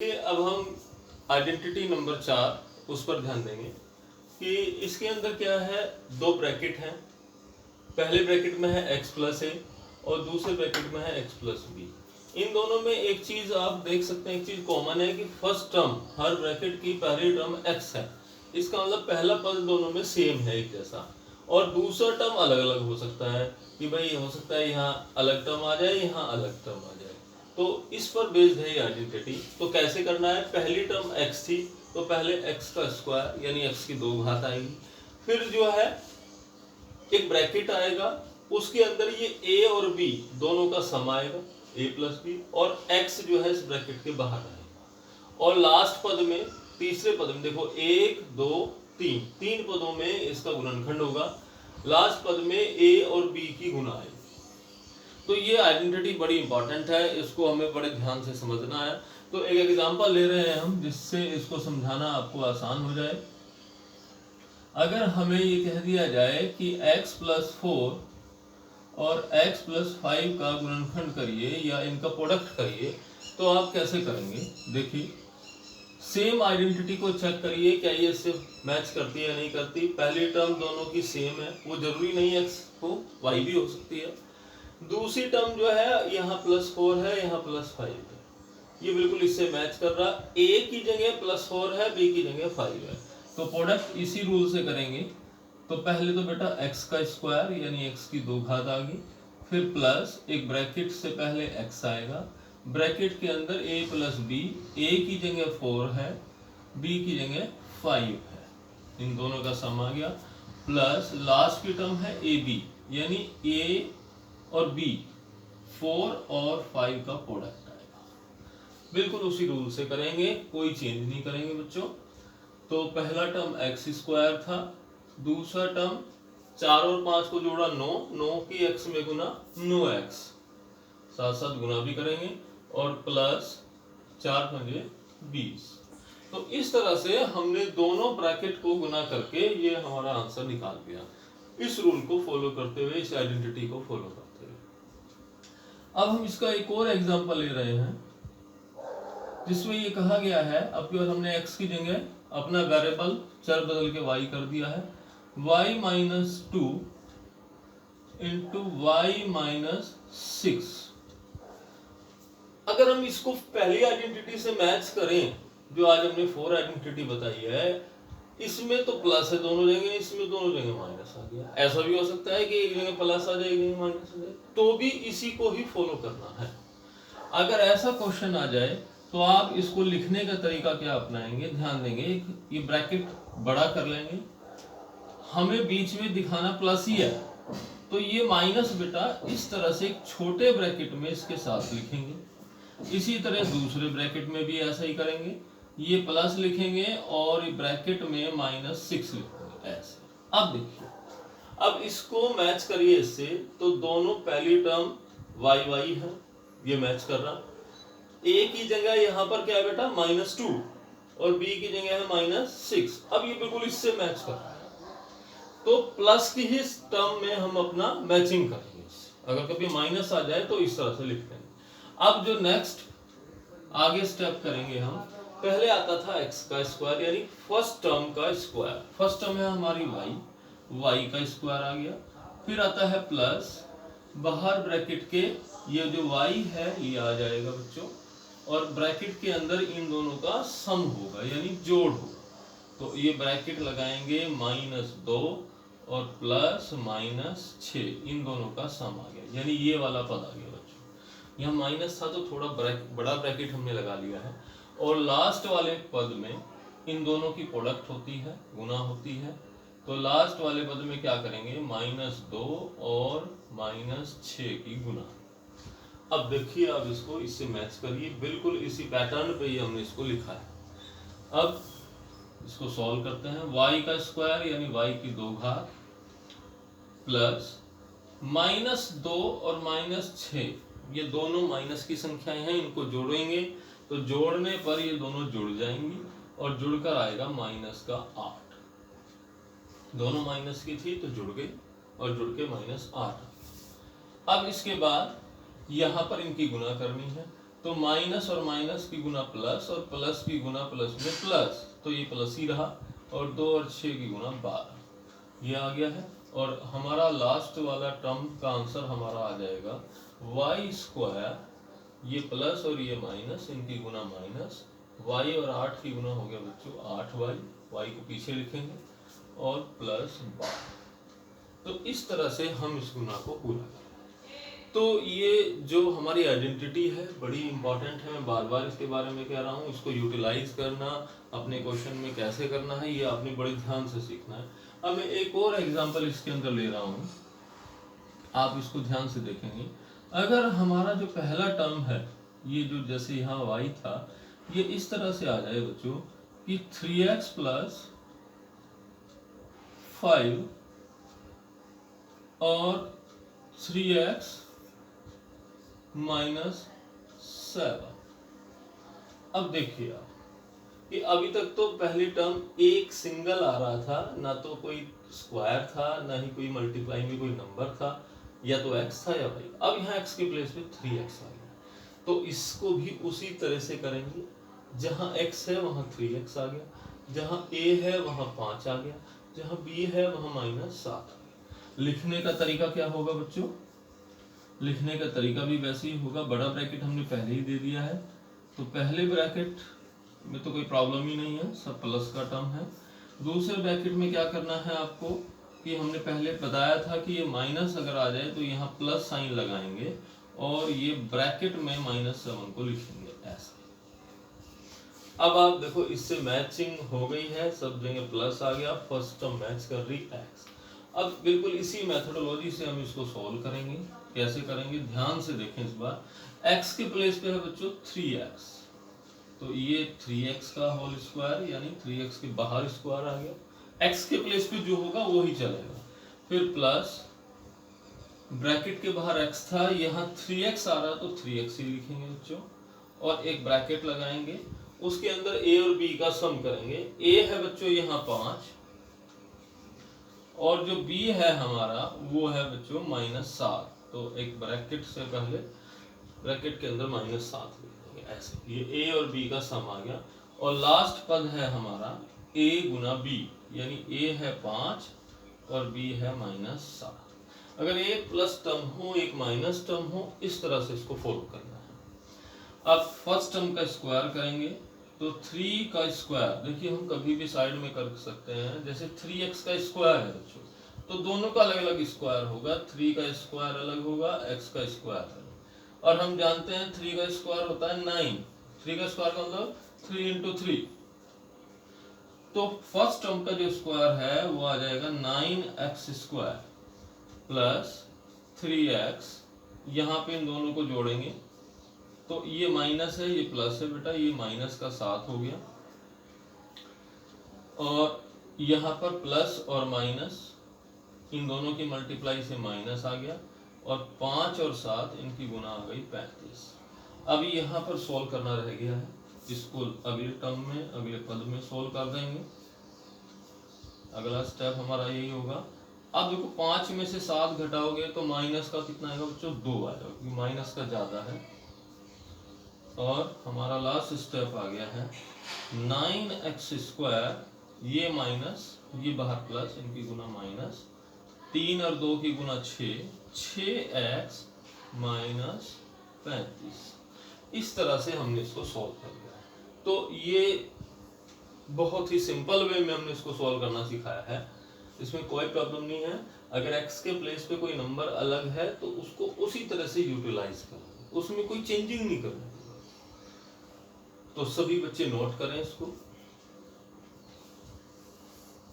अब हम identity number 4 उस पर ध्यान देंगे कि इसके अंदर क्या है। दो ब्रैकेट हैं, पहले ब्रैकेट में है x प्लस ए और दूसरे ब्रैकेट में है x प्लस बी। इन दोनों में एक चीज आप देख सकते हैं, एक चीज कॉमन है कि फर्स्ट टर्म हर ब्रैकेट की पहली टर्म x है। इसका मतलब पहला पद दोनों में सेम है एक जैसा, और दूसरा टर्म अलग अलग हो सकता है कि भाई हो सकता है यहाँ अलग टर्म आ जाए, यहाँ अलग टर्म आ जाए। तो इस पर बेस्ड है ये आइडेंटिटी। तो कैसे करना है, पहली टर्म x थी तो पहले x का स्क्वायर यानी x की 2 घात आएगी, फिर जो है एक ब्रैकेट आएगा, उसके अंदर ये a और b दोनों का सम आएगा a प्लस बी, और x जो है इस ब्रैकेट के बाहर आएगा। और लास्ट पद में, तीसरे पद में देखो 1 2 3 तीन पदों में इसका गुणनखंड होगा, लास्ट पद में a और b की गुणा आएगी। तो ये आइडेंटिटी बड़ी इंपॉर्टेंट है, इसको हमें बड़े ध्यान से समझना है। तो एक एग्जांपल ले रहे हैं हम जिससे इसको समझाना आपको आसान हो जाए। अगर हमें ये कह दिया जाए कि x प्लस 4 और x प्लस 5 का गुणनखंड करिए या इनका प्रोडक्ट करिए, तो आप कैसे करेंगे। देखिए, सेम आइडेंटिटी को चेक करिए, क्या ये इससे मैच करती है या नहीं करती। पहली टर्म दोनों की सेम है, वो जरूरी नहीं है x हो, y भी हो सकती है। दूसरी टर्म जो है यहाँ +4 है, यहाँ +5 है, ये बिल्कुल इससे मैच कर रहा। a की जगह +4 है, b की जगह 5 है, तो प्रोडक्ट इसी रूल से करेंगे। तो पहले तो बेटा x का स्क्वायर यानी x की 2 घात आ गई, फिर प्लस एक ब्रैकेट से पहले x आएगा, ब्रैकेट के अंदर a प्लस बी, a की जगह 4 है, b की जगह 5 है, इन दोनों का सम आ गया, प्लस लास्ट की टर्म है ए बी यानी a और b 4 और 5 का प्रोडक्ट आएगा। बिल्कुल उसी रूल से करेंगे, कोई चेंज नहीं करेंगे बच्चों। तो पहला टर्म x स्क्वायर था, दूसरा टर्म 4 और 5 को जोड़ा 9, 9 की x में गुना 9x, साथ साथ गुना भी करेंगे, और प्लस 4 पंजे 20। तो इस तरह से हमने दोनों ब्रैकेट को गुना करके ये हमारा आंसर निकाल दिया, इस रूल को फॉलो करते हुए, इस आइडेंटिटी को फॉलो करते हुए। अब हम इसका एक और एग्जांपल ले रहे हैं जिसमें ये कहा गया है, अब केवल हमने x की जगह अपना वेरिएबल चर बदल के y कर दिया है, y minus 2 into y minus 6। अगर हम इसको पहली आइडेंटिटी से मैच करें, जो आज हमने 4 आइडेंटिटी बताई है, इसमें तो प्लस है दोनों जगह, इसमें दोनों जगह माइनस आ गया। ऐसा भी हो सकता है कि एक जगह प्लस आ जाए, एक जगह माइनस आ जाए, तो भी इसी को ही फॉलो करना है। अगर ऐसा क्वेश्चन आ जाए तो आप इसको लिखने का तरीका क्या अपनाएंगे, ध्यान देंगे। ये ब्रैकेट बड़ा कर लेंगे, हमें बीच में दिखाना प्लस ही है, तो ये माइनस बेटा इस तरह से एक छोटे ब्रैकेट में इसके साथ लिखेंगे। इसी तरह दूसरे ब्रैकेट में भी ऐसा ही करेंगे, ये प्लस लिखेंगे और ब्रैकेट में -6 लिखेंगे ऐसे। अब देखिए, अब इसको मैच करिए इससे, तो दोनों पहली टर्म y है, ये मैच कर रहा। a की जगह यहाँ पर क्या है बेटा -2 और b की जगह है -6। अब ये बिल्कुल इससे मैच कर रहा है, तो प्लस की ही टर्म में हम अपना मैचिंग करेंगे। अगर कभी माइनस आ जाए तो इस तरह से लिख लेंगे। अब जो नेक्स्ट आगे स्टेप करेंगे हम, पहले आता था x का स्क्वायर यानी फर्स्ट टर्म का स्क्वायर। फर्स्ट टर्म है हमारी y का स्क्वायर आ गया, फिर आता है प्लस, बाहर ब्रैकेट के ये जो y है ये आ जाएगा बच्चों, और ब्रैकेट के अंदर इन दोनों का सम होगा यानी जोड़ होगा। तो ये ब्रैकेट लगाएंगे -2 और प्लस -6, इन दोनों का सम आ गया, यानी ये वाला पद आ गया बच्चों। यहाँ माइनस था तो थोड़ा बड़ा ब्रैकेट हमने लगा लिया है, और लास्ट वाले पद में इन दोनों की प्रोडक्ट होती है, गुना होती है। तो लास्ट वाले पद में क्या करेंगे, -2 और -6 की गुना। अब देखिए, अब इसको इससे मैच करिए, बिल्कुल इसी पैटर्न पे ही हमने इसको लिखा है। अब इसको सॉल्व करते हैं। y का स्क्वायर यानी y की 2 घात प्लस -2 और -6, ये दोनों माइनस की संख्याएं हैं, इनको जोड़ेंगे तो जोड़ने पर ये दोनों जुड़ जाएंगी और जुड़कर आएगा -8। दोनों माइनस की थी तो जुड़ गई और जुड़ के -8। अब इसके बाद यहाँ पर इनकी गुना करनी है, तो माइनस और माइनस की गुना प्लस और प्लस की गुना प्लस में प्लस, तो ये प्लस ही रहा, और 2 और 6 की गुना 12 ये आ गया है। और हमारा लास्ट वाला टर्म का आंसर हमारा आ जाएगा वाई स्क्वायर, ये प्लस और ये माइनस, इनकी गुना माइनस, वाई और 8 की गुना हो गया बच्चों 8y, वाई को पीछे लिखेंगे, और प्लस 12। तो इस तरह से हम इस गुना को पूरा करें। तो ये जो हमारी आइडेंटिटी है बड़ी इंपॉर्टेंट है, मैं बार बार इसके बारे में कह रहा हूँ। इसको यूटिलाइज करना अपने क्वेश्चन में कैसे करना है ये आपने बड़े ध्यान से सीखना है। अब मैं एक और एग्जांपल इसके अंदर ले रहा हूँ, आप इसको ध्यान से देखेंगे। अगर हमारा जो पहला टर्म है, ये जो जैसे यहाँ y था, ये इस तरह से आ जाए बच्चों कि 3x प्लस 5 और 3x माइनस 7। अब देखिए आप कि अभी तक तो पहली टर्म एक सिंगल आ रहा था, ना तो कोई स्क्वायर था, ना ही कोई मल्टीप्लाई में कोई नंबर था, या तो x था या y। अब यहाँ x के प्लेस पे 3x आ गया, तो इसको भी उसी तरह से करेंगे। जहाँ x है वहाँ 3x आ गया, जहाँ a है वहाँ 5 आ गया, जहाँ b है वहाँ माइनस 7 आ गया। लिखने का तरीका क्या होगा बच्चों? लिखने का तरीका भी वैसे ही होगा। बड़ा ब्रैकेट हमने पहले ही दे दिया है, तो पहले ब्रैकेट में तो कोई प्रॉब्लम ही नहीं है, सब प्लस का टर्म है। दूसरे ब्रैकेट में क्या करना है आपको कि हमने पहले बताया था कि ये माइनस अगर आ जाए तो यहाँ प्लस साइन लगाएंगे और ये ब्रैकेट में -7 को लिखेंगे ऐसे। अब आप देखो इससे मैचिंग हो गई है, सब जगह प्लस आ गया, फर्स्ट टर्म मैच कर रही x। अब बिल्कुल इसी मेथोडोलॉजी से हम इसको सॉल्व करेंगे। कैसे करेंगे ध्यान से देखें इस बार। x के प्लेस पे है बच्चों 3x, तो ये 3x का होल स्क्वायर यानी 3x के बाहर स्क्वायर आ गया। x के प्लेस पे जो होगा वो ही चलेगा। फिर प्लस ब्रैकेट के बाहर x था, यहाँ 3x आ रहा तो 3x ही लिखेंगे बच्चों, और एक ब्रैकेट लगाएंगे, उसके अंदर a और b का सम करेंगे। a है बच्चों यहाँ 5 और जो b है हमारा वो है बच्चों -7, तो एक ब्रैकेट से पहले ब्रैकेट के अंदर -7 लिख देंगे ऐसे। ये a और b का सम आ गया, और लास्ट पद है हमारा a गुना b, यानी a है 5 और b है -7। अगर एक प्लस टर्म हो एक माइनस टर्म हो, इस तरह से इसको फॉलो करना है। अब फर्स्ट टर्म का स्क्वायर करेंगे तो 3 का स्क्वायर, देखिए हम कभी भी साइड में कर सकते हैं। जैसे 3x का स्क्वायर है बच्चों, तो दोनों का अलग अलग स्क्वायर होगा, 3 का स्क्वायर अलग होगा, x का स्क्वायर अलग। और हम जानते हैं 3 का स्क्वायर होता है 9, 3 का स्क्वायर का मतलब 3 × 3, तो फर्स्ट टर्म का जो स्क्वायर है वो आ जाएगा 9x स्क्वायर प्लस 3x, यहाँ पे इन दोनों को जोड़ेंगे तो ये माइनस है ये प्लस है बेटा, ये माइनस का 7 हो गया, और यहाँ पर प्लस और माइनस इन दोनों की मल्टीप्लाई से माइनस आ गया, और 5 और 7 इनकी गुना आ गई 35। अभी यहाँ पर सोल्व करना रह गया है, इसको अगले टर्म में अगले पद में सोल्व कर देंगे। अगला स्टेप हमारा यही होगा। अब देखो 5 में से 7 घटाओगे तो माइनस का कितना आएगा बच्चों 2 आएगा, क्योंकि माइनस का ज्यादा है। और हमारा लास्ट स्टेप आ गया है 9x स्क्वायर, ये माइनस ये बाहर प्लस, इनकी गुना माइनस, 3 और 2 की गुना 6x माइनस 35। इस तरह से हमने इसको सॉल्व कर लिया। तो ये बहुत ही सिंपल वे में हमने इसको सॉल्व करना सिखाया है, इसमें कोई प्रॉब्लम नहीं है। अगर x के प्लेस पे कोई नंबर अलग है तो उसको उसी तरह से यूटिलाइज करना, उसमें कोई चेंजिंग नहीं करना। तो सभी बच्चे नोट करें इसको।